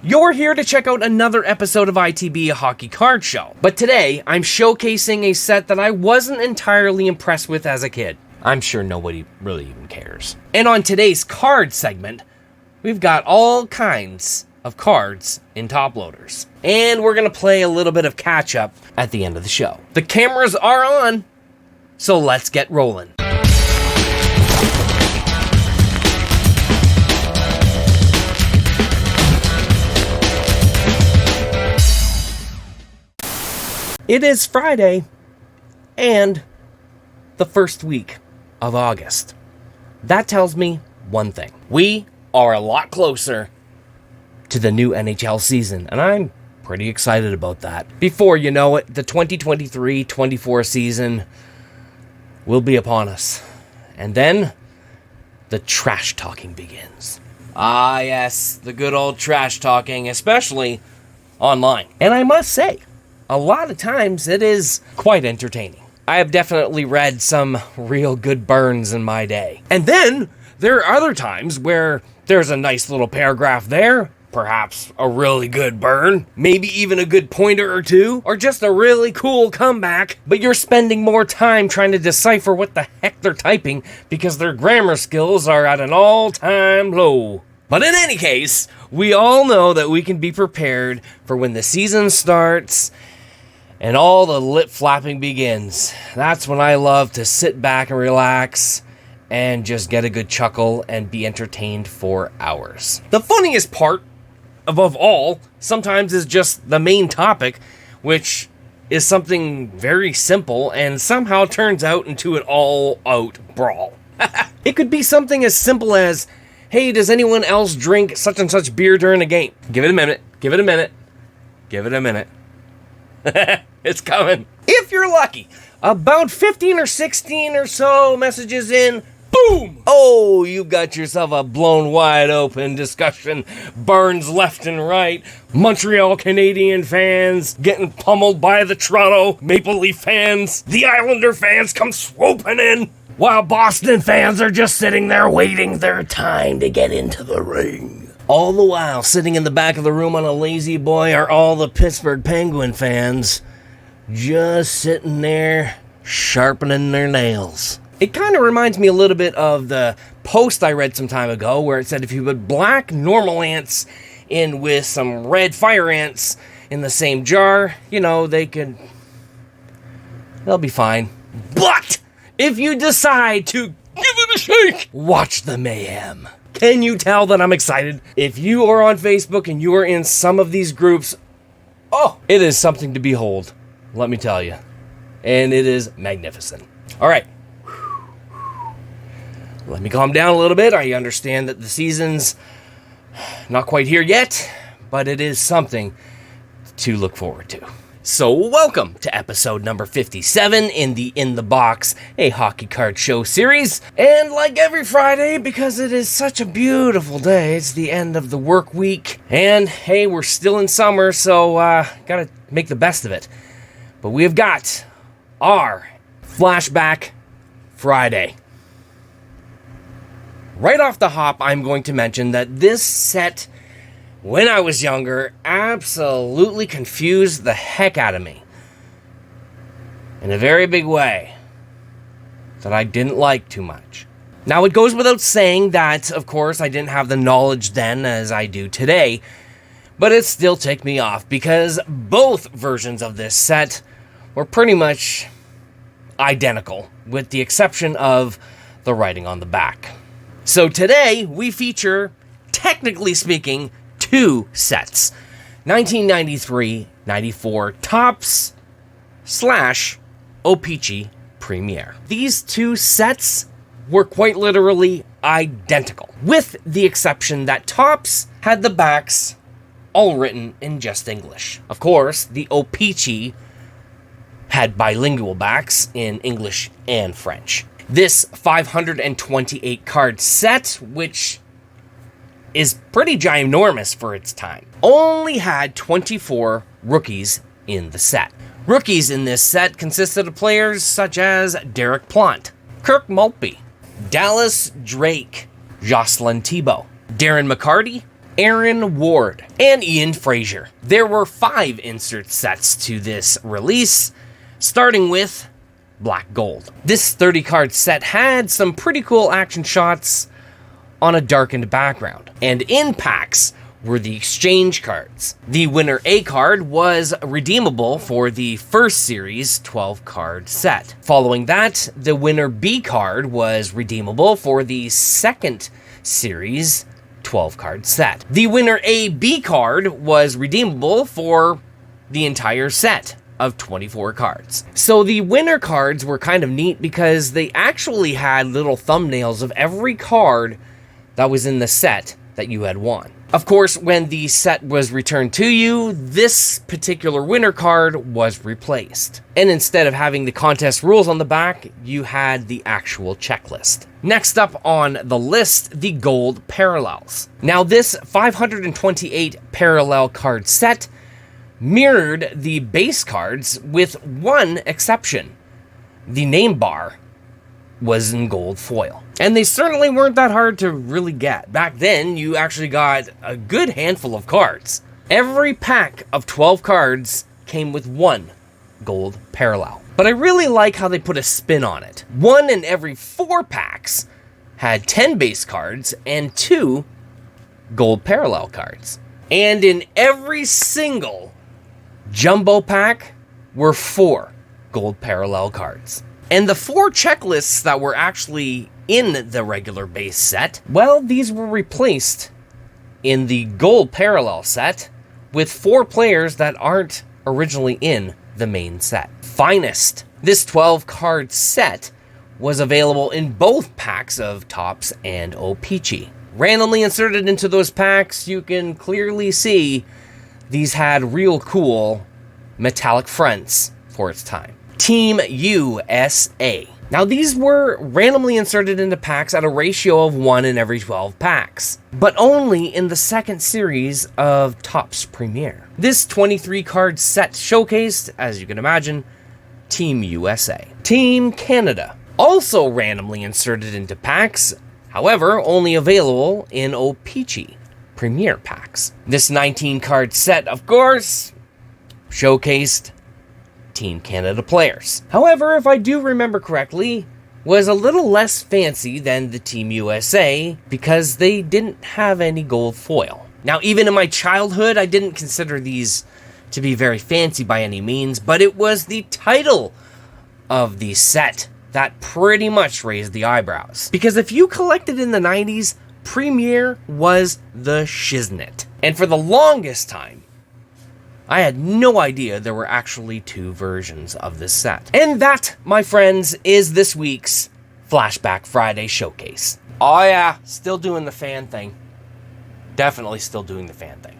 You're here to check out another episode of ITB, a hockey card show. But today, I'm showcasing a set that I wasn't entirely impressed with as a kid. I'm sure nobody really even cares. And on today's card segment, we've got all kinds of cards in top loaders. And we're going to play a little bit of catch up at the end of the show. The cameras are on, so let's get rolling. It is Friday, and the first week of August. That tells me one thing. We are a lot closer to the new NHL season, and I'm pretty excited about that. Before you know it, the 2023-24 season will be upon us. And then, the trash talking begins. Ah, yes, the good old trash talking, especially online. And I must say, a lot of times it is quite entertaining. I have definitely read some real good burns in my day. And then there are other times where there's a nice little paragraph there, perhaps a really good burn, maybe even a good pointer or two, or just a really cool comeback, but you're spending more time trying to decipher what the heck they're typing because their grammar skills are at an all-time low. But in any case, we all know that we can be prepared for when the season starts and all the lip flapping begins. That's when I love to sit back and relax and just get a good chuckle and be entertained for hours. The funniest part, above all, sometimes is just the main topic, which is something very simple and somehow turns out into an all-out brawl. It could be something as simple as, hey, does anyone else drink such and such beer during a game? Give it a minute. Give it a minute. Give it a minute. It's coming. If you're lucky, about 15 or 16 or so messages in, boom! Oh, you got yourself a blown wide open discussion. Burns left and right. Montreal Canadian fans getting pummeled by the Toronto Maple Leaf fans. The Islander fans come swooping in, while Boston fans are just sitting there waiting their time to get into the ring. All the while, sitting in the back of the room on a lazy boy are all the Pittsburgh Penguin fans just sitting there sharpening their nails. It kind of reminds me a little bit of the post I read some time ago where it said if you put black normal ants in with some red fire ants in the same jar, you know, they'll be fine. But if you decide to give it a shake, watch the mayhem. Can you tell that I'm excited? If you are on Facebook and you are in some of these groups, oh, it is something to behold, let me tell you. And it is magnificent. All right. Let me calm down a little bit. I understand that the season's not quite here yet, but it is something to look forward to. So welcome to episode number 57 in the In the Box, a hockey card show series. And like every Friday, because it is such a beautiful day, it's the end of the work week. And hey, we're still in summer, so gotta make the best of it. But we've got our Flashback Friday. Right off the hop, I'm going to mention that this set, when I was younger, absolutely confused the heck out of me. In a very big way. That I didn't like too much. Now, it goes without saying that, of course, I didn't have the knowledge then as I do today. But it still ticked me off because both versions of this set were pretty much identical, with the exception of the writing on the back. So today, we feature, technically speaking, two sets. 1993-94 Topps / O-Pee-Chee Premier. These two sets were quite literally identical, with the exception that Topps had the backs all written in just English. Of course, the O-Pee-Chee had bilingual backs in English and French. This 528 card set, which is pretty ginormous for its time, only had 24 rookies in the set. Rookies in this set consisted of players such as Derek Plant, Kirk Maltby, Dallas Drake, Jocelyn Thibault, Darren McCarty, Aaron Ward, and Ian Frazier. There were 5 insert sets to this release, starting with Black Gold. This 30-card set had some pretty cool action shots on a darkened background, and in packs were the exchange cards. The winner A card was redeemable for the first series 12-card set. Following that, the winner B card was redeemable for the second series 12-card set. The winner A B card was redeemable for the entire set of 24 cards. So the winner cards were kind of neat because they actually had little thumbnails of every card that was in the set that you had won. Of course, when the set was returned to you, this particular winner card was replaced. And instead of having the contest rules on the back, you had the actual checklist. Next up on the list, the gold parallels. Now this 528 parallel card set mirrored the base cards with one exception. The name bar was in gold foil. And they certainly weren't that hard to really get. Back then, you actually got a good handful of cards. Every pack of 12 cards came with one gold parallel. But I really like how they put a spin on it. 1 in every 4 packs had 10 base cards and 2 gold parallel cards. And in every single jumbo pack were 4 gold parallel cards. And the 4 checklists that were actually in the regular base set, well, these were replaced in the gold parallel set with 4 players that aren't originally in the main set. Finest. This 12-card set was available in both packs of Topps and O-Pee-Chee. Randomly inserted into those packs, you can clearly see these had real cool metallic fronts for its time. Team USA. Now these were randomly inserted into packs at a ratio of 1 in every 12 packs, but only in the second series of Topps Premier. This 23-card set showcased, as you can imagine, Team USA. Team Canada. Also randomly inserted into packs, however, only available in O-Pee-Chee Premier packs. This 19-card set, of course, showcased Team Canada players. However, if I do remember correctly, was a little less fancy than the Team USA because they didn't have any gold foil. Now, even in my childhood, I didn't consider these to be very fancy by any means, but it was the title of the set that pretty much raised the eyebrows. Because if you collected in the 90s, Premier was the shiznit. And for the longest time, I had no idea there were actually 2 versions of this set. And that, my friends, is this week's Flashback Friday Showcase. Oh yeah, still doing the fan thing. Definitely still doing the fan thing.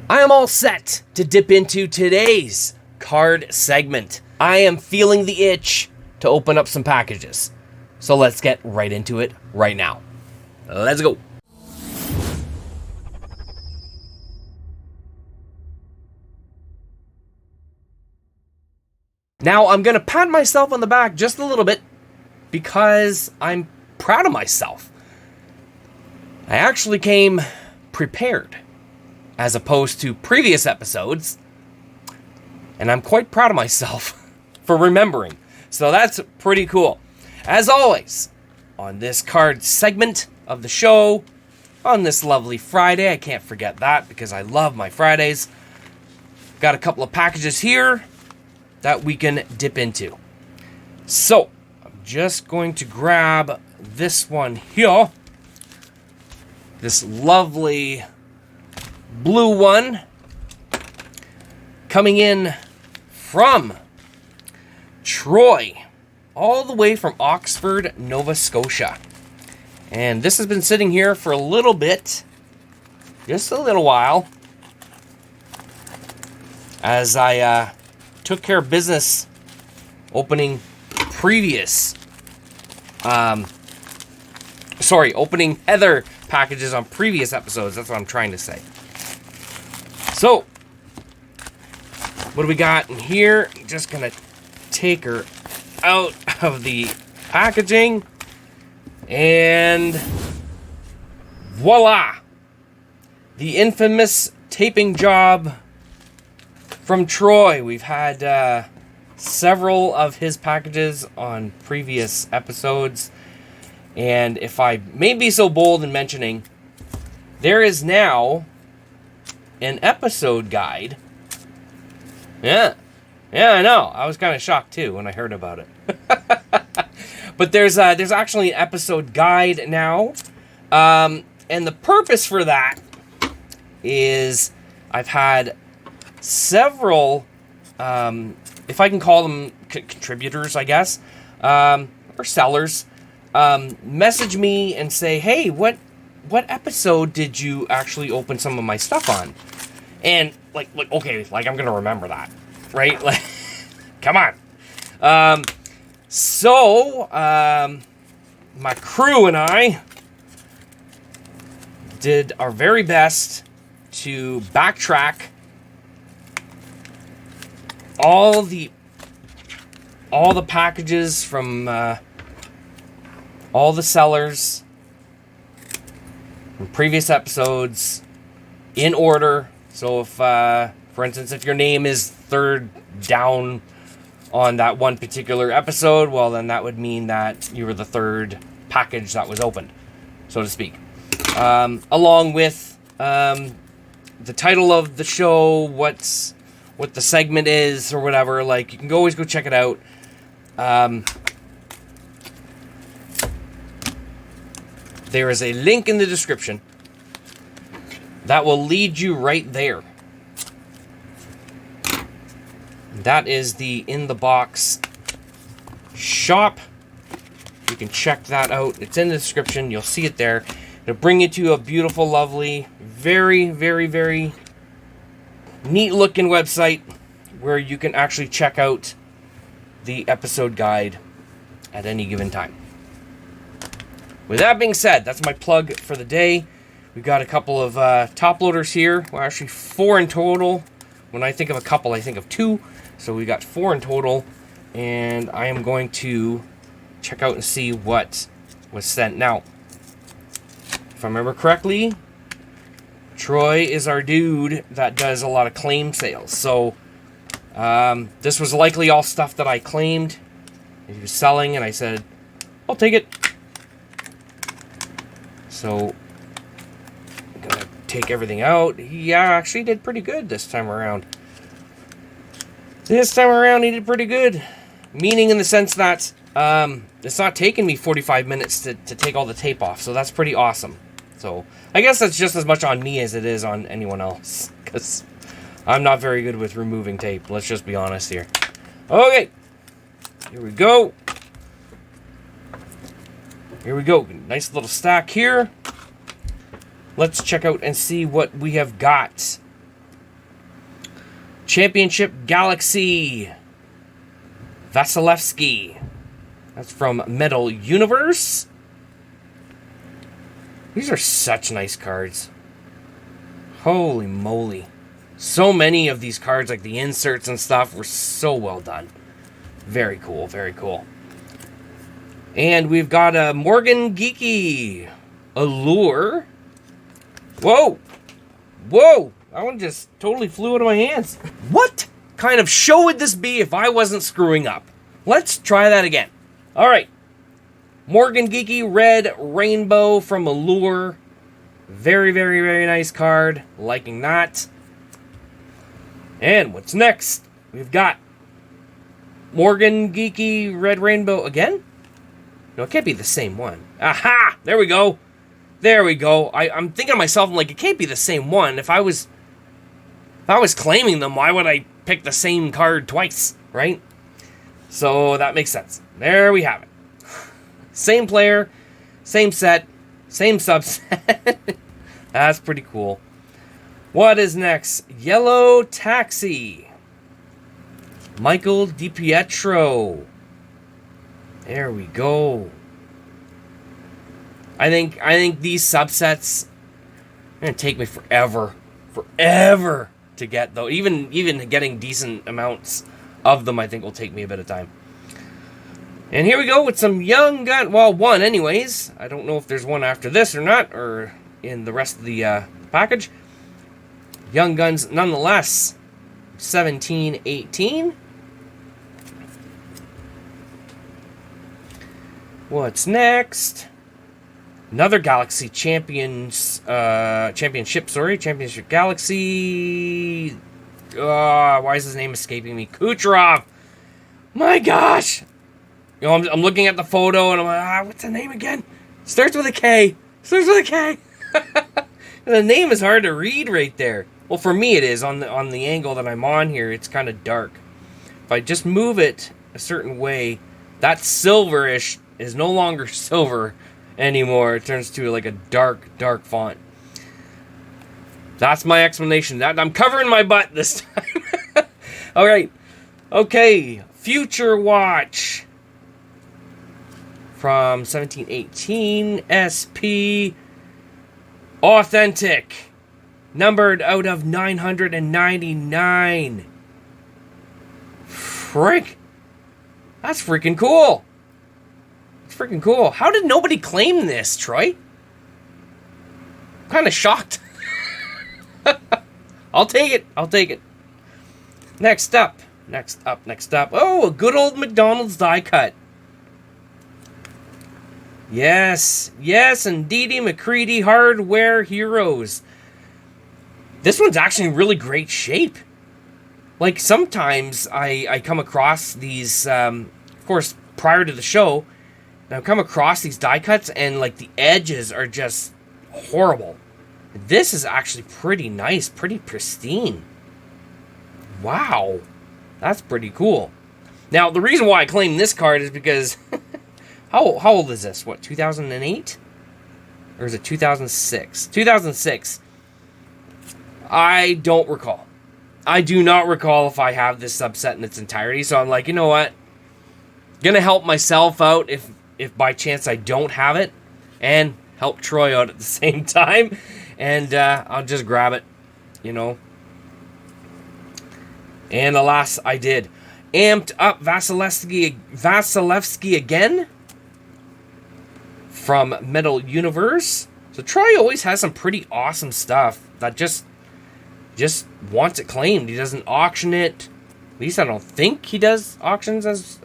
I am all set to dip into today's card segment. I am feeling the itch to open up some packages. So let's get right into it right now. Let's go. Now, I'm going to pat myself on the back just a little bit because I'm proud of myself. I actually came prepared as opposed to previous episodes, and I'm quite proud of myself for remembering. So that's pretty cool. As always, on this card segment of the show, on this lovely Friday, I can't forget that because I love my Fridays. Got a couple of packages here that we can dip into. So, I'm just going to grab this one here. This lovely blue one coming in from Troy, all the way from Oxford, Nova Scotia. And this has been sitting here for a little bit, just a little while, as I took care of business opening opening Heather packages on previous episodes. That's what I'm trying to say. So, what do we got in here? I'm just gonna take her out of the packaging, and voila! the infamous taping job from Troy. We've had several of his packages on previous episodes. And if I may be so bold in mentioning, there is now an episode guide. Yeah, I know. I was kind of shocked too when I heard about it. But there's actually an episode guide now. And the purpose for that is I've had several, if I can call them contributors, I guess, or sellers, message me and say, hey, what episode did you actually open some of my stuff on? And like okay, like I'm gonna remember that, right? Like, come on. So my crew and I did our very best to backtrack all the packages from all the sellers from previous episodes in order. So if, for instance, if your name is third down on that one particular episode, well, then that would mean that you were the third package that was opened, so to speak. Along with the title of the show, what the segment is, or whatever. Like, you can always go check it out. There is a link in the description that will lead you right there. That is the In the Box shop. You can check that out. It's in the description. You'll see it there. It'll bring you to a beautiful, lovely, very, very, very neat looking website where you can actually check out the episode guide at any given time. With that being said, that's my plug for the day. We've got a couple of top loaders here. Well, actually 4 in total. When I think of a couple, I think of 2. So we got 4 in total. And I am going to check out and see what was sent. Now, if I remember correctly, Troy is our dude that does a lot of claim sales. So this was likely all stuff that I claimed. He was selling, and I said, I'll take it. So I'm gonna take everything out. He actually did pretty good this time around. This time around, he did pretty good. Meaning in the sense that it's not taking me 45 minutes to take all the tape off. So that's pretty awesome. So I guess that's just as much on me as it is on anyone else. Because I'm not very good with removing tape. Let's just be honest here. Okay. Here we go. Here we go. Nice little stack here. Let's check out and see what we have got. Championship Galaxy. Vasilevsky. That's from Metal Universe. These are such nice cards. Holy moly. So many of these cards, like the inserts and stuff, were so well done. Very cool, very cool. And we've got a Morgan Geeky Allure. Whoa! Whoa! That one just totally flew out of my hands. What kind of show would this be if I wasn't screwing up? Let's try that again. Alright. Morgan Geeky Red Rainbow from Allure. Very, very, very nice card. Liking that. And what's next? We've got Morgan Geeky Red Rainbow again? No, it can't be the same one. Aha! There we go. There we go. I'm thinking to myself, I'm like, it can't be the same one. If I was claiming them, why would I pick the same card twice, right? So that makes sense. There we have it. Same player, same set, same subset. That's pretty cool. What is next? Yellow Taxi. Michael DiPietro. There we go. I think these subsets are gonna take me forever to get, though. Even getting decent amounts of them, I think will take me a bit of time. And here we go with some Young Gun. Well, one anyways. I don't know if there's one after this or not, or in the rest of the package. Young Guns nonetheless. 17-18. What's next? Another Galaxy Championship, Championship Galaxy. Why is his name escaping me? Kucherov. My gosh. You know, I'm looking at the photo and I'm like, what's the name again? Starts with a K. The name is hard to read right there. Well, for me it is. On the angle that I'm on here, it's kind of dark. If I just move it a certain way, that silverish is no longer silver anymore. It turns to like a dark font. That's my explanation. I'm covering my butt this time. All right. Okay. Future Watch from 1718 SP Authentic, numbered out of 999. Frick. That's freaking cool. It's freaking cool. How did nobody claim this, Troy? I'm kind of shocked. I'll take it. Next up. Oh, a good old McDonald's die cut. Yes, indeedy, McCready Hardware Heroes. This one's actually in really great shape. Like, sometimes I come across these, of course, prior to the show, and I've come across these die cuts, and, like, the edges are just horrible. This is actually pretty nice, pretty pristine. Wow. That's pretty cool. Now, the reason why I claim this card is because... How old is this? What, 2008? Or is it 2006? 2006. I don't recall. I do not recall if I have this subset in its entirety. So I'm like, you know what? Gonna help myself out if by chance I don't have it. And help Troy out at the same time. And I'll just grab it. You know. And alas, I did. Amped up Vasilevsky again. From Metal Universe. So Troy always has some pretty awesome stuff that just wants it claimed. He doesn't auction it. At least I don't think he does auctions as...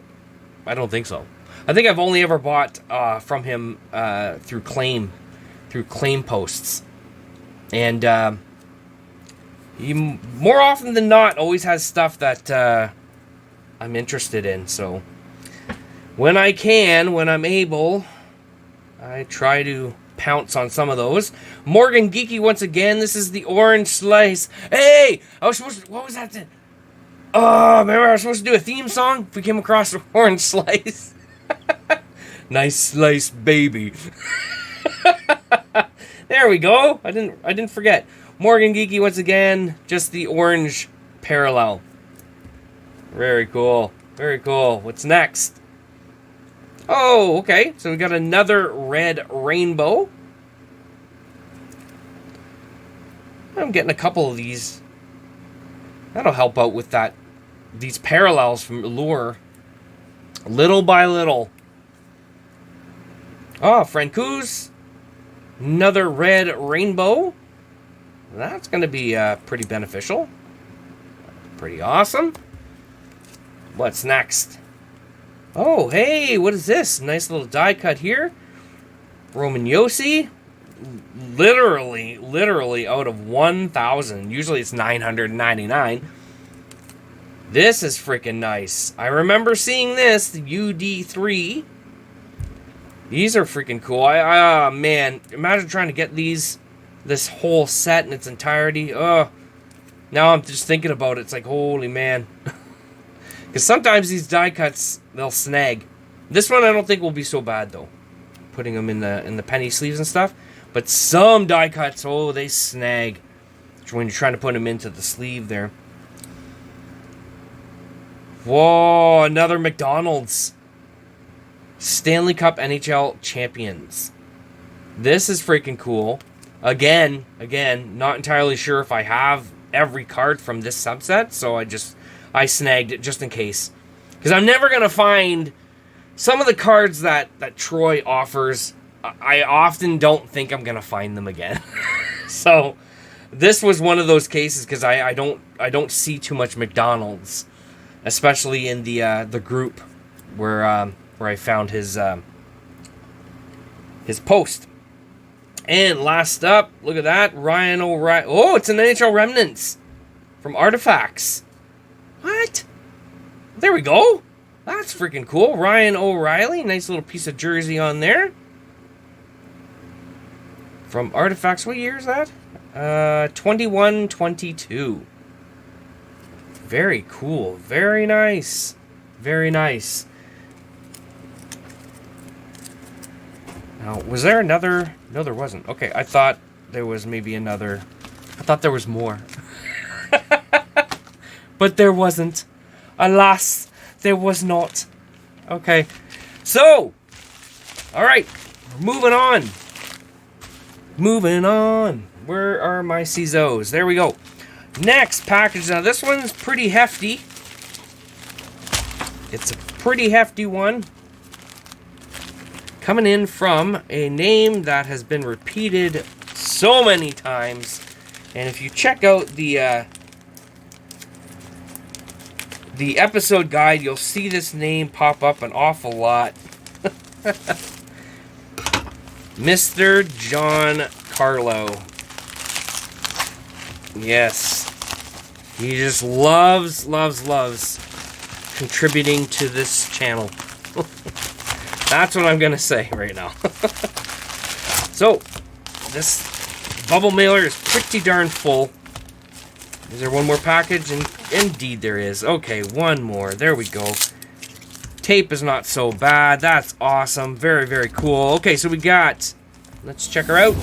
I don't think so. I think I've only ever bought from him through claim posts. And he, more often than not, always has stuff that I'm interested in. So when I can, when I'm able... I try to pounce on some of those. Morgan Geeky once again. This is the Orange Slice. Hey! I was supposed to... What was that? Oh, remember I was supposed to do a theme song? If we came across the Orange Slice. Nice slice, baby. There we go. I didn't forget. Morgan Geeky once again. Just the orange parallel. Very cool. Very cool. What's next? Oh, okay. So we got another red rainbow. I'm getting a couple of these. That'll help out with that. These parallels from Allure. Little by little. Oh, Francouz. Another red rainbow. That's going to be pretty beneficial. Pretty awesome. What's next? Oh, hey, what is this? Nice little die cut here. Roman Yossi. Literally out of 1,000. Usually it's 999. This is freaking nice. I remember seeing this, the UD3. These are freaking cool. Man, imagine trying to get this whole set in its entirety. Now I'm just thinking about it. It's like, holy man. Because sometimes these die cuts, they'll snag. This one I don't think will be so bad, though. Putting them in the penny sleeves and stuff. But some die cuts, oh, they snag. When you're trying to put them into the sleeve there. Whoa, another McDonald's. Stanley Cup NHL Champions. This is freaking cool. Again, not entirely sure if I have every card from this subset, so I snagged it just in case. Because I'm never going to find some of the cards that Troy offers. I often don't think I'm going to find them again. So, This was one of those cases because I don't see too much McDonald's, especially in the group where I found his post. And last up, look at that, Ryan O'Reilly. Oh, it's an NHL Remnants from Artifacts. What? There we go. That's freaking cool. Ryan O'Reilly, nice little piece of jersey on there. From Artifacts, what year is that? 21-22. Very cool. Very nice. Very nice. Now, was there another? No, there wasn't. Okay, I thought there was maybe another. I thought there was more. But there wasn't. Alas, there was not. Okay. So, all right. Moving on. Moving on. Where are my CISOs? There we go. Next package. Now, this one's pretty hefty. It's a pretty hefty one. Coming in from a name that has been repeated so many times. And if you check out the episode guide, you'll see this name pop up an awful lot. Mr. John Carlo. Yes. He just loves contributing to this channel. That's what I'm going to say right now. So, this bubble mailer is pretty darn full. Is there one more package? And indeed there is. Okay, one more. There we go. Tape is not so bad. That's awesome. Very, very cool. Okay, so we got... Let's check her out.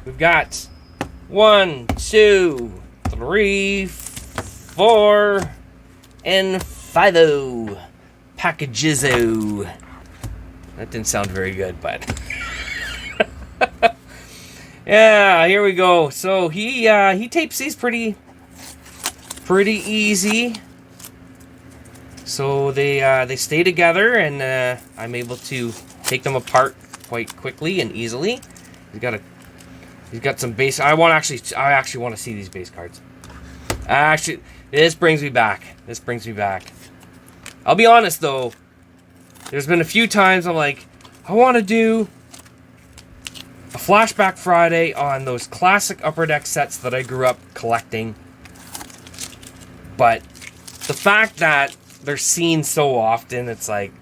We've got 1, 2, 3, 4, and 5 packages-o. That didn't sound very good, but... Yeah, here we go. So he tapes these pretty easy. So they stay together, and I'm able to take them apart quite quickly and easily. He's got some base. I actually want to see these base cards. Actually, this brings me back. I'll be honest though. There's been a few times I'm like, I want to do a Flashback Friday on those classic Upper Deck sets that I grew up collecting. But the fact that they're seen so often, it's like,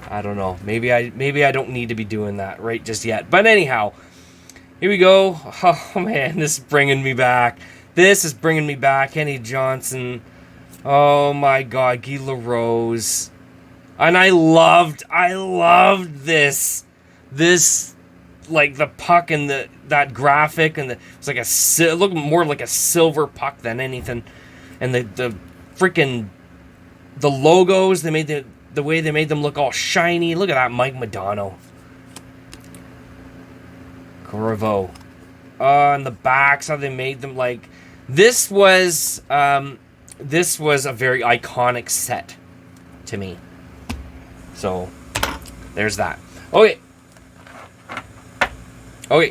I don't know. Maybe I don't need to be doing that right just yet. But anyhow, here we go. Oh man, this is bringing me back. Kenny Johnson. Oh my God, Guy LaRose. And I loved this, like the puck and that graphic, and it's like it looked more like a silver puck than anything, and the freaking the logos, they made the way they made them look all shiny. Look at that, Mike Modano, Corvo, and the backs, how they made them like this was a very iconic set to me. So, there's that. Okay,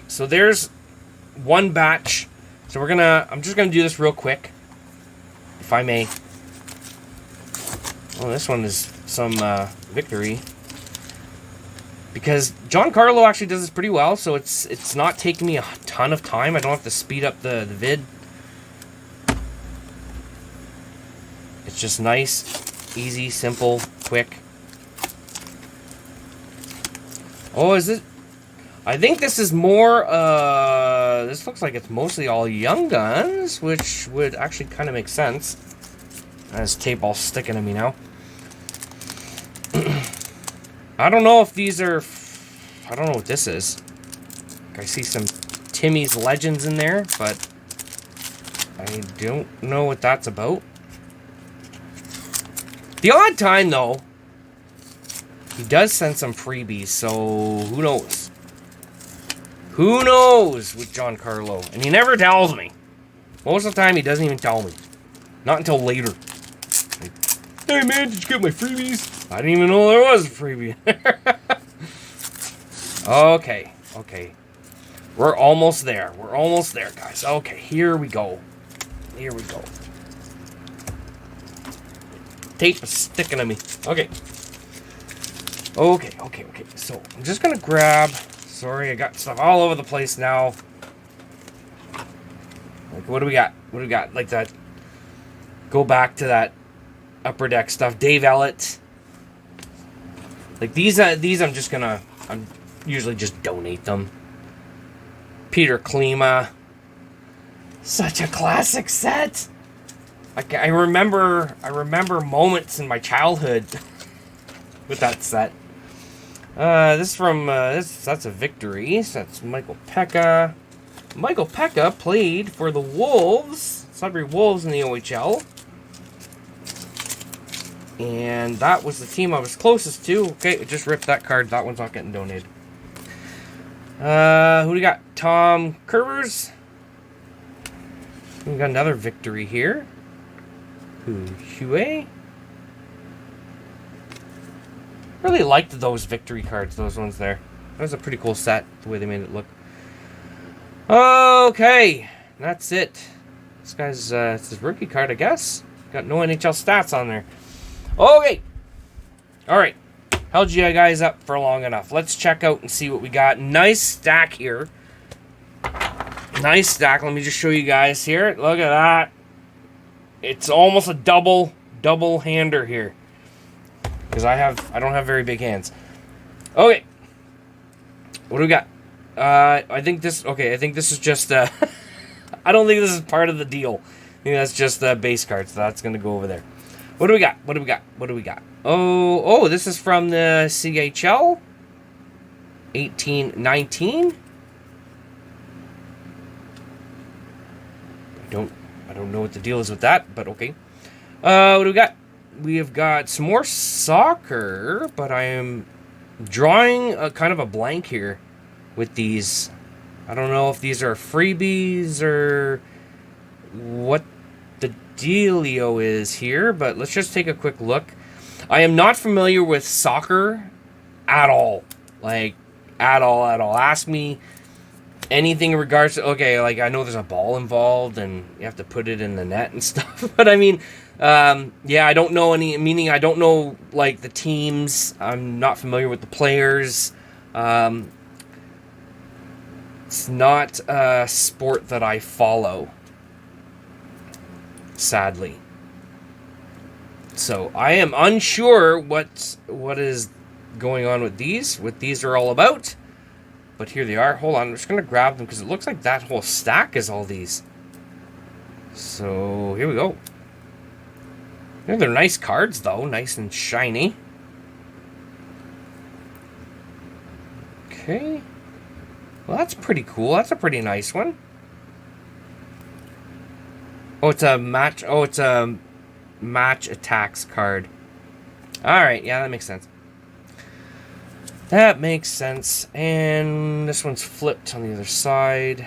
so there's one batch. So I'm just gonna do this real quick, if I may. Oh, this one is some victory. Because John Carlo actually does this pretty well, so it's not taking me a ton of time. I don't have to speed up the vid. It's just nice, easy, simple, quick. Oh, is it? I think this is more, this looks like it's mostly all Young Guns, which would actually kind of make sense. This tape all sticking to me now. I don't know if these are, I don't know what this is. I see some Timmy's Legends in there, but I don't know what that's about. The odd time, though, he does send some freebies, so who knows? Who knows with John Carlo? And he never tells me. Most of the time, he doesn't even tell me. Not until later. Like, hey man, did you get my freebies? I didn't even know there was a freebie. Okay. We're almost there. We're almost there, guys. Okay, here we go. Here we go. Tape is sticking to me. Okay. Okay. So, I'm just going to grab... Sorry, I got stuff all over the place now. Like, what do we got? What do we got? Like that... Go back to that Upper Deck stuff. Dave Ellett. Like, these I'm just going to... I'm usually just donate them. Peter Klima. Such a classic set. I remember moments in my childhood with that set. This is from that's a victory. So that's Michael Pekka. Michael Pekka played for the Wolves, Sudbury Wolves in the OHL. And that was the team I was closest to. Okay, just ripped that card. That one's not getting donated. Who do we got? Tom Curvers. We got another victory here. Hue. Really liked those victory cards, those ones there. That was a pretty cool set, the way they made it look. Okay, that's it. This guy's it's his rookie card, I guess. Got no NHL stats on there. Okay. Alright. Held you guys up for long enough. Let's check out and see what we got. Nice stack here. Nice stack. Let me just show you guys here. Look at that. It's almost a double hander here. Because I don't have very big hands. Okay. What do we got? I think this is just I don't think this is part of the deal. I think that's just the base card, so that's gonna go over there. What do we got? Oh, this is from the CHL 18-19. I don't know what the deal is with that, but okay. What do we got? We have got some more soccer, but I am drawing a kind of a blank here with these. I don't know if these are freebies or what the dealio is here, but let's just take a quick look. I am not familiar with soccer at all. Like, at all. Ask me anything in regards to, okay, like, I know there's a ball involved and you have to put it in the net and stuff, but I mean, yeah, I don't know meaning I don't know, like, the teams. I'm not familiar with the players. It's not a sport that I follow, sadly. So, I am unsure what is going on with these, what these are all about. But here they are. Hold on, I'm just going to grab them because it looks like that whole stack is all these. So, here we go. Yeah, they're nice cards, though. Nice and shiny. Okay. Well, that's pretty cool. That's a pretty nice one. Oh, it's a match. Oh, it's a match attacks card. Alright, yeah, that makes sense. That makes sense. And this one's flipped on the other side.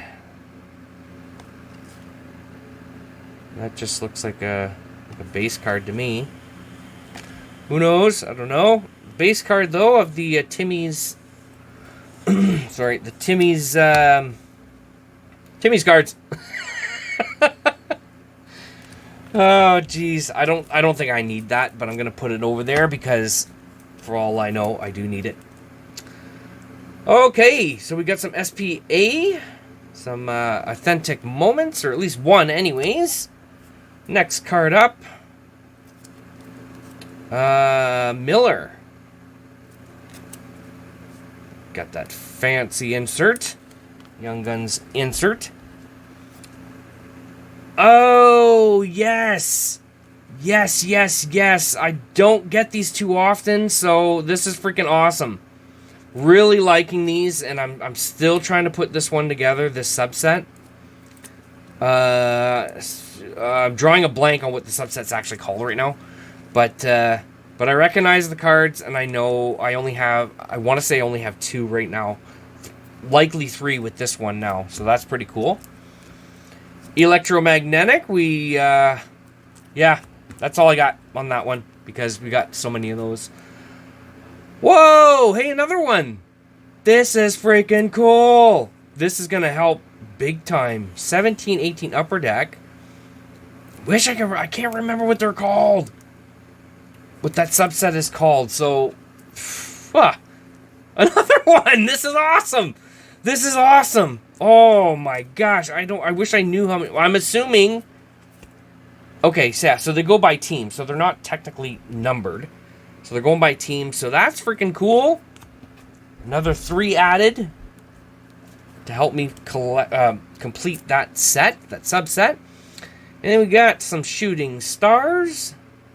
That just looks like a base card to me. Who knows? I don't know. Base card, though, of the Timmy's... sorry, the Timmy's cards. Oh, jeez. I don't think I need that, but I'm going to put it over there because, for all I know, I do need it. Okay, so we got some SPA, some authentic moments, or at least one anyways. Next card up. Miller. Got that fancy insert. Young Guns insert. Oh, yes. Yes. I don't get these too often, so this is freaking awesome. Really liking these, and I'm still trying to put this one together, this subset. I'm drawing a blank on what the subset's actually called right now. But I recognize the cards, and I know I want to say I only have 2 right now. Likely 3 with this one now, so that's pretty cool. Electromagnetic, yeah, that's all I got on that one, because we got so many of those. Whoa, hey, another one. This is freaking cool. this is going to help big time. 17, 18 Upper Deck. I can't remember what they're called. What that subset is called. So, another one. This is awesome. This is awesome. Oh my gosh. I wish I knew how many. I'm assuming. Okay, so they go by team. So they're not technically numbered. So they're going by team. So that's freaking cool. Another 3 added to help me complete that subset. And then we got some shooting stars.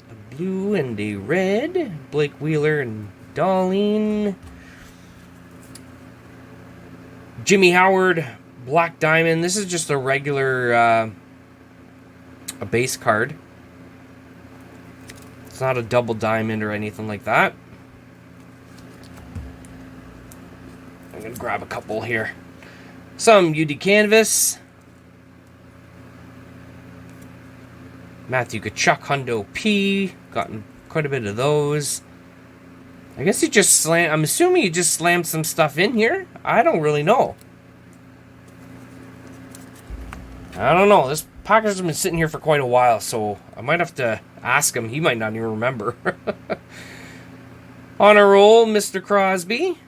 A blue and a red. Blake Wheeler and Darlene. Jimmy Howard, Black Diamond. This is just a regular a base card. It's not a double diamond or anything like that. I'm going to grab a couple here. Some UD Canvas. Matthew Kachuk, Hundo P. Gotten quite a bit of those. I guess he just slammed... I'm assuming he just slammed some stuff in here. I don't really know. I don't know. This package has been sitting here for quite a while, so I might have to ask him. He might not even remember. On a roll, Mr. Crosby.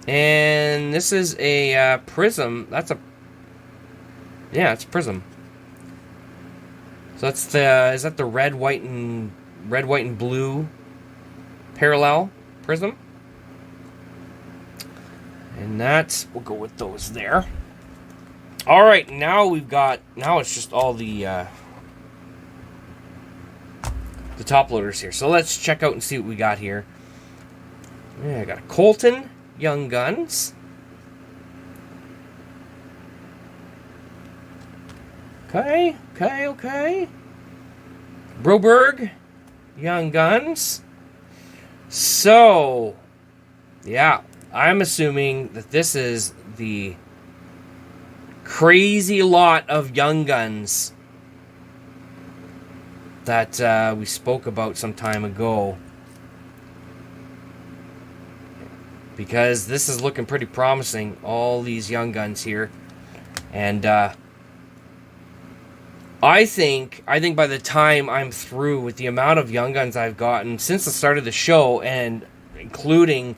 And this is a Prism. That's a... Yeah, it's Prism. So that's the... Is that the red, white, and blue parallel Prism? And that's... We'll go with those there. Alright, now we've got... Now it's just all the top loaders here. So let's check out and see what we got here. Yeah, I got a Colton Young Guns. Okay. Broberg Young Guns. So, yeah, I'm assuming that this is the crazy lot of Young Guns that we spoke about some time ago. Because this is looking pretty promising, all these Young Guns here. And I think by the time I'm through with the amount of Young Guns I've gotten since the start of the show, and including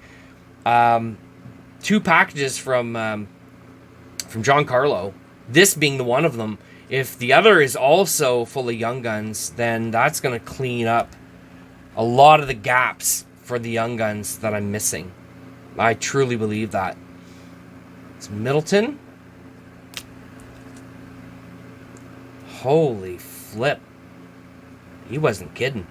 2 packages from John Carlo, this being the one of them, if the other is also full of Young Guns, then that's going to clean up a lot of the gaps for the Young Guns that I'm missing. I truly believe that. It's Middleton. Holy flip. He wasn't kidding.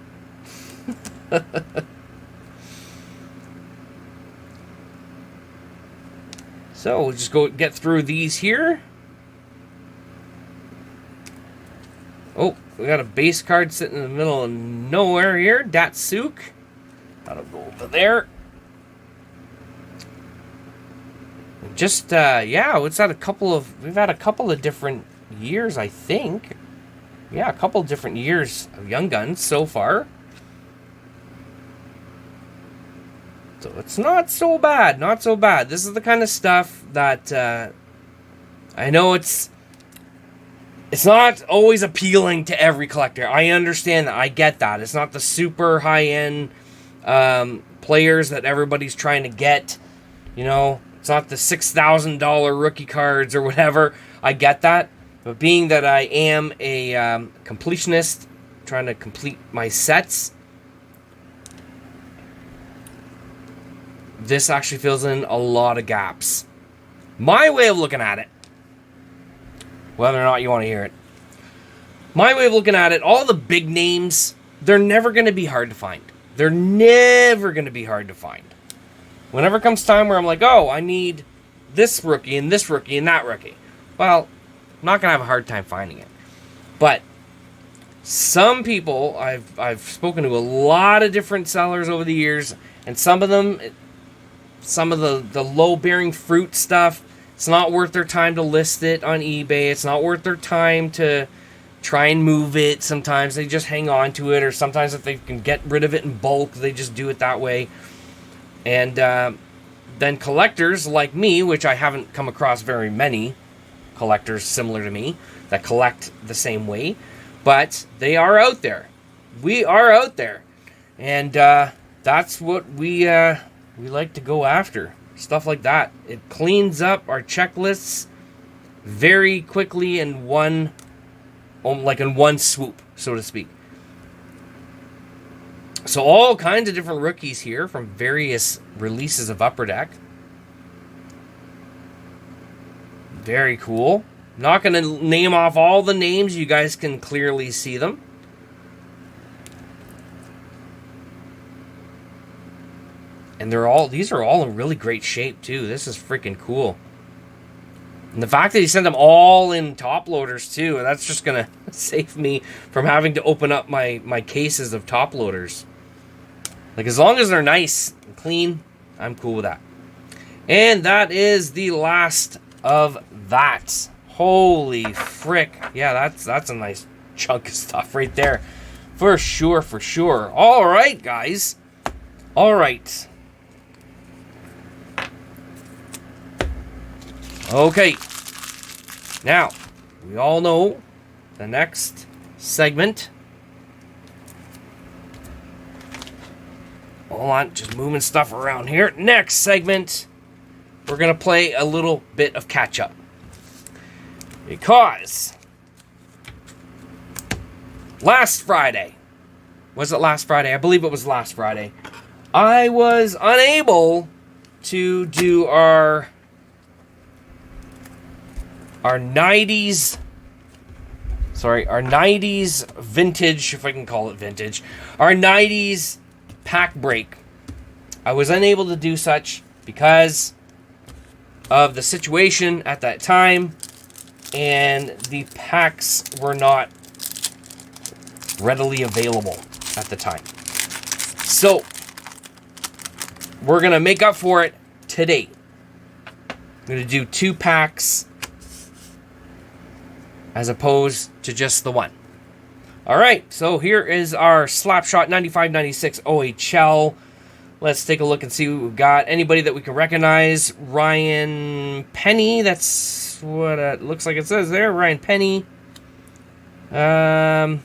So we'll just go get through these here. Oh, we got a base card sitting in the middle of nowhere here. Datsuk. That'll go over there. Just, yeah, we've had a couple of different years, I think. Yeah, a couple of different years of Young Guns so far. So it's not so bad, not so bad. This is the kind of stuff that, I know it's not always appealing to every collector. I understand that, I get that. It's not the super high-end players that everybody's trying to get, you know. It's not the $6,000 rookie cards or whatever. I get that. But being that I am a completionist, trying to complete my sets, this actually fills in a lot of gaps. My way of looking at it, whether or not you want to hear it, my way of looking at it, all the big names, they're never going to be hard to find. They're never going to be hard to find. Whenever it comes time where I'm like, oh, I need this rookie and that rookie. Well, I'm not going to have a hard time finding it. But some people, I've spoken to a lot of different sellers over the years, and some of them, some of the low-bearing fruit stuff, it's not worth their time to list it on eBay. It's not worth their time to try and move it. Sometimes they just hang on to it, or sometimes if they can get rid of it in bulk, they just do it that way. And then collectors like me, which I haven't come across very many collectors similar to me that collect the same way, but they are out there. We are out there, and that's what we like to go after. Stuff like that. It cleans up our checklists very quickly in one swoop, so to speak. So all kinds of different rookies here from various releases of Upper Deck. Very cool. Not going to name off all the names. You guys can clearly see them. And these are all in really great shape too. This is freaking cool. And the fact that he sent them all in top loaders too, that's just going to save me from having to open up my cases of top loaders. Like, as long as they're nice and clean, I'm cool with that. And that is the last of that. Holy frick. Yeah, that's a nice chunk of stuff right there. For sure, for sure. All right, guys. All right. Okay. Now, we all know the next segment. Hold on, just moving stuff around here. Next segment, we're going to play a little bit of catch-up. Because last Friday, was it last Friday? I believe it was last Friday. I was unable to do our 90s vintage, if I can call it vintage, our 90s pack break. I was unable to do such because of the situation at that time, and the packs were not readily available at the time. So we're going to make up for it today. I'm going to do 2 packs as opposed to just the one. All right, so here is our Slapshot 95-96 OHL. Let's take a look and see what we've got. Anybody that we can recognize. Ryan Penny, that's what it looks like it says there. Ryan Penny. Yankovic?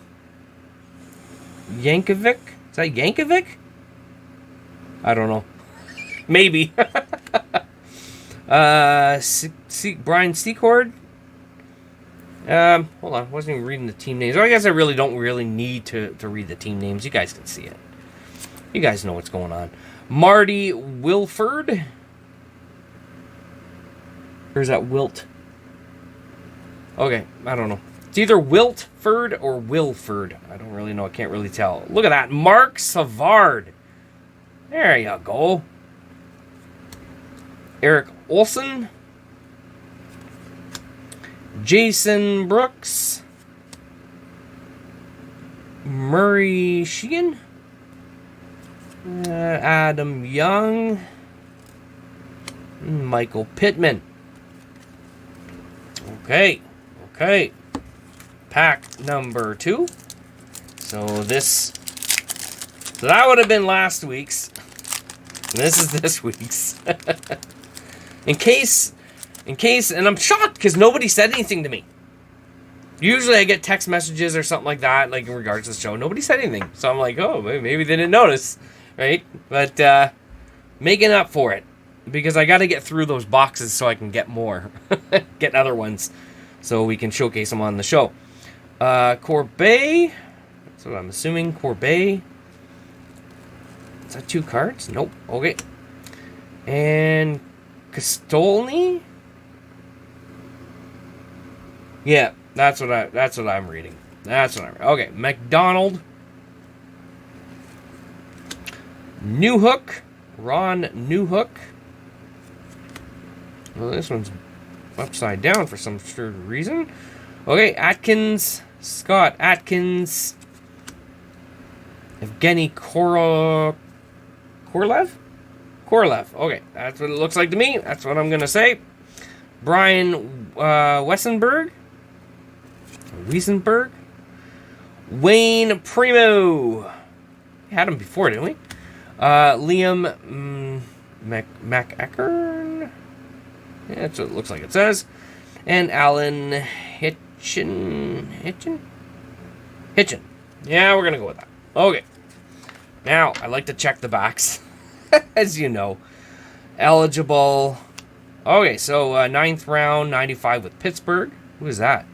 Is that Yankovic? I don't know. Maybe. Brian Secord. Hold on, I wasn't even reading the team names. I guess I really don't need to read the team names. You guys can see it. You guys know what's going on. Marty Wilford. Or is that Wilt? Okay, I don't know. It's either Wiltford or Wilford. I don't really know. I can't really tell. Look at that. Mark Savard. There you go. Eric Olson. Jason Brooks. Murray Sheehan. Adam Young. Michael Pittman. Okay. Pack number 2. So that would have been last week's. And this is this week's. In case, and I'm shocked because nobody said anything to me. Usually I get text messages or something like that, like in regards to the show. Nobody said anything. So I'm like, oh, maybe they didn't notice, right? But making up for it. Because I got to get through those boxes so I can get more. Get other ones. So we can showcase them on the show. Corbet. That's what I'm assuming. Corbet. Is that 2 cards? Nope. Okay. And Kostolny? Yeah, that's what I'm reading. Okay, McDonald. Newhook. Ron Newhook. Well, this one's upside down for some sort of reason. Okay, Atkins. Scott Atkins. Evgeny Korolev? Korolev. Okay, that's what it looks like to me. That's what I'm going to say. Brian Wiesenberg. Wayne Primo. We had him before, didn't we? Liam McEachern. Yeah, that's what it looks like it says. And Alan Hitchin. Yeah, we're going to go with that. Okay. Now, I like to check the backs, as you know. Eligible. Okay, so 9th round, 95 with Pittsburgh. Who is that?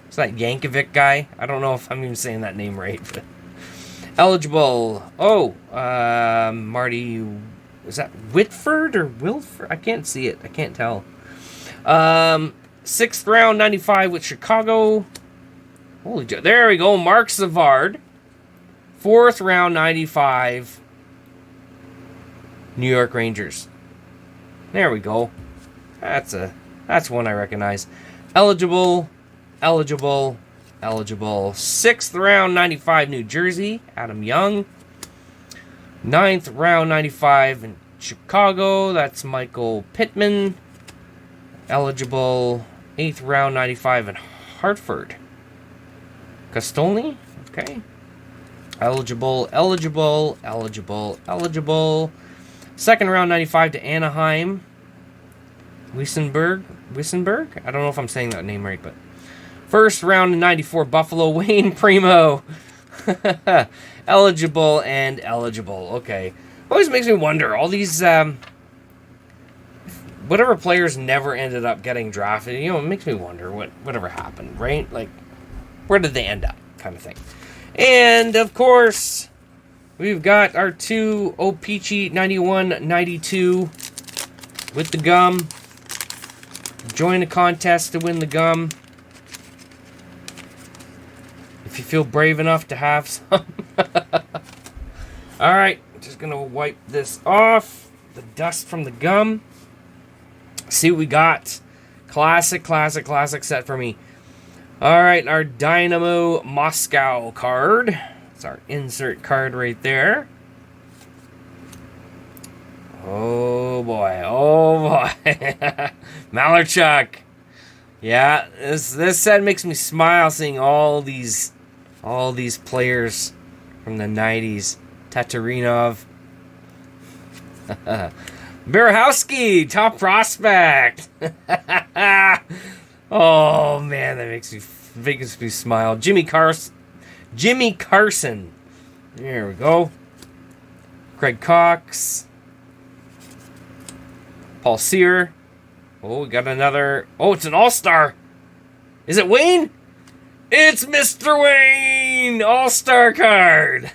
Is that Yankovic guy? I don't know if I'm even saying that name right. But eligible. Oh, Marty. Is that Whitford or Wilford? I can't see it. I can't tell. 6th round, 95 with Chicago. Holy joe. There we go. Mark Savard. 4th round, 95. New York Rangers. There we go. That's one I recognize. Eligible. 6th round, 95, New Jersey, Adam Young. 9th round, 95 in Chicago, that's Michael Pittman. Eligible. 8th round, 95 in Hartford. Castolni, okay. Eligible. 2nd round, 95 to Anaheim. Wissenberg? I don't know if I'm saying that name right, but 1st round, 94 Buffalo, Wayne Primo. Eligible. Okay. Always makes me wonder, all these, whatever players never ended up getting drafted, it makes me wonder whatever happened, right? Like, where did they end up, kind of thing. And, of course, we've got our 2 O-Pee-Chee 91-92 with the gum. Join the contest to win the gum. If you feel brave enough to have some. Alright, just going to wipe this off. The dust from the gum. See what we got. Classic set for me. Alright, our Dynamo Moscow card. It's our insert card right there. Oh boy. Malarchuk. Yeah, this set makes me smile seeing all these players from the 90s. Tatarinov. Berehowski, top prospect. Oh man, that makes me smile. Jimmy Carson. There we go. Craig Cox. Paul Sear. Oh, we got another. Oh, it's an all-star. Is it Wayne? It's Mr. Wayne! All-star card.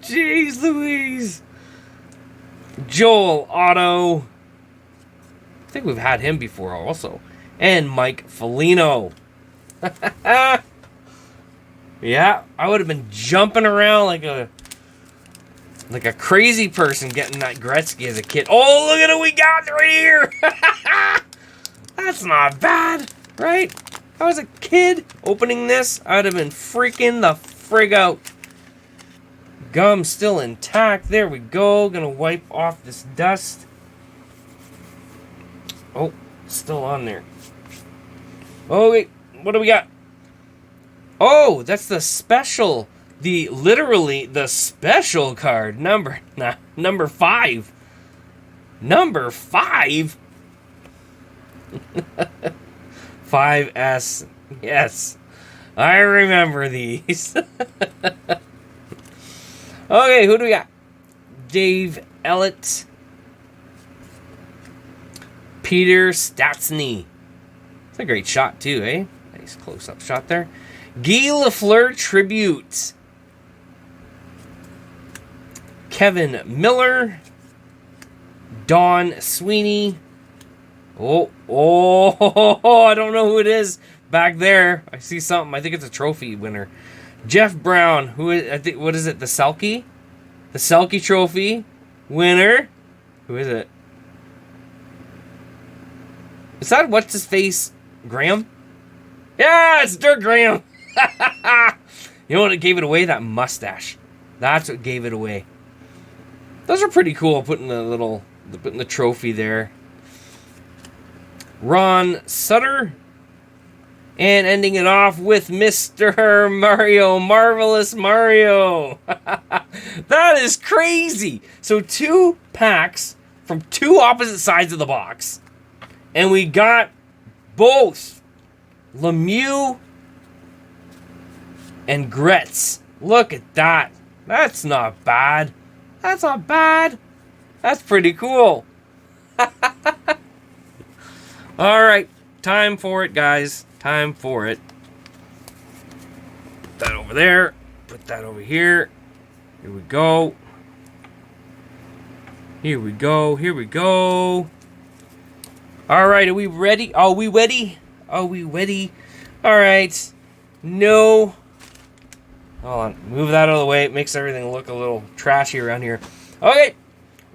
Jeez Louise. Joel Otto. I think we've had him before also. And Mike Foligno. Yeah, I would have been jumping around like a crazy person getting that Gretzky as a kid. Oh, look at what we got right here. That's not bad, right? If I was a kid opening this, I would have been freaking the frig out. Gum still intact. There we go. Gonna wipe off this dust. Oh, still on there. Oh, wait. What do we got? Oh, that's the special. Literally the special card. Number 5. Number 5? 5S. Yes. I remember these. Okay, who do we got? Dave Ellett. Peter Stastny. It's a great shot, too, eh? Nice close-up shot there. Guy Lafleur tribute. Kevin Miller. Don Sweeney. Oh, I don't know who it is back there. I see something. I think it's a trophy winner. Jeff Brown, what is it? The Selke? The Selke trophy winner. Who is it? Is that what's his face? Graham? Yeah, it's Dirk Graham. You know what gave it away? That mustache. That's what gave it away. Those are pretty cool. Putting the trophy there. Ron Sutter. And ending it off with Mr. Mario, Marvelous Mario. That is crazy. So 2 packs from 2 opposite sides of the box. And we got both Lemieux and Gretz. Look at that. That's not bad. That's not bad. That's pretty cool. Alright, time for it, guys. Time for it. Put that over there. Put that over here. Here we go. Here we go. Here we go. Alright, are we ready? Are we ready? Are we ready? Alright. No. Hold on. Move that out of the way. It makes everything look a little trashy around here. Okay.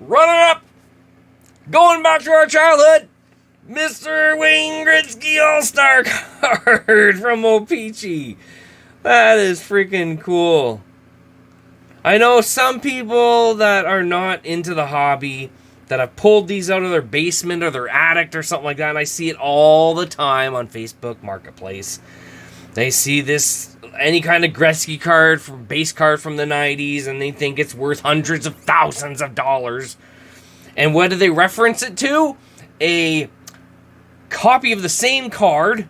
Running up. Going back to our childhood. Mr. Wayne Gretzky All-Star card from O-Pee-Chee. That is freaking cool. I know some people that are not into the hobby that have pulled these out of their basement or their attic or something like that, and I see it all the time on Facebook Marketplace. They see this, any kind of Gretzky card, base card from the 90s, and they think it's worth hundreds of thousands of dollars. And what do they reference it to? A copy of the same card,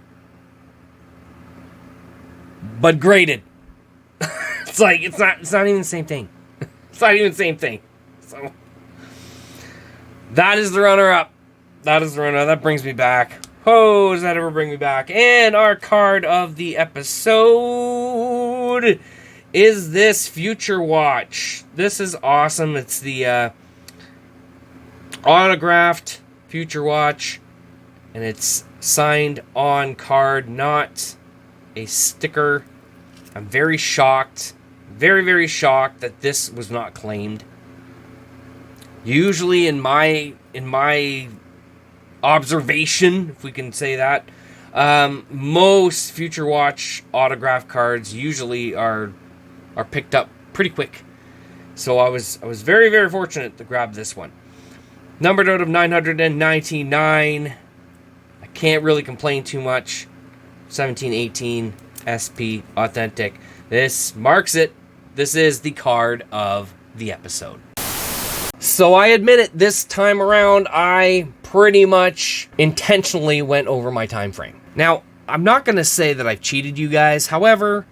but graded. It's like, it's not even the same thing. It's not even the same thing. So, that is the runner-up. That is the runner-up. That brings me back. Oh, does that ever bring me back? And our card of the episode is this Future Watch. This is awesome. It's the autographed Future Watch. And it's signed on card, not a sticker. I'm very shocked. Very, very shocked that this was not claimed. Usually in my observation, if we can say that, most Future Watch autograph cards usually are picked up pretty quick. So I was very, very fortunate to grab this one. Numbered out of 999. I can't really complain too much. 1718 SP authentic. This marks it. This is the card of the episode. So I admit it, this time around, I pretty much intentionally went over my time frame. Now, I'm not going to say that I've cheated you guys. However,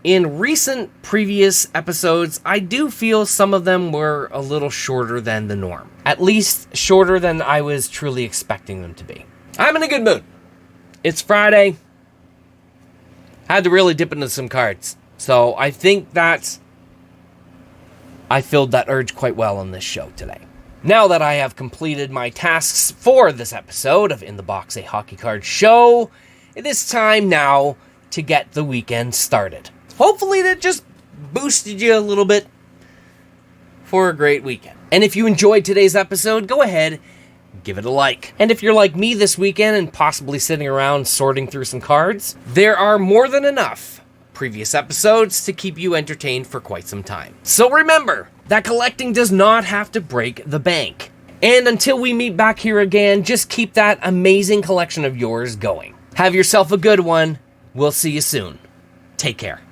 in recent previous episodes, I do feel some of them were a little shorter than the norm. At least shorter than I was truly expecting them to be. I'm in a good mood. It's Friday. Had to really dip into some cards. So I think that I filled that urge quite well on this show today. Now that I have completed my tasks for this episode of In the Box, a Hockey Cards Show, it is time now to get the weekend started. Hopefully that just boosted you a little bit for a great weekend. And if you enjoyed today's episode, go ahead, give it a like. And if you're like me this weekend and possibly sitting around sorting through some cards, there are more than enough previous episodes to keep you entertained for quite some time. So remember that collecting does not have to break the bank. And until we meet back here again, just keep that amazing collection of yours going. Have yourself a good one. We'll see you soon. Take care.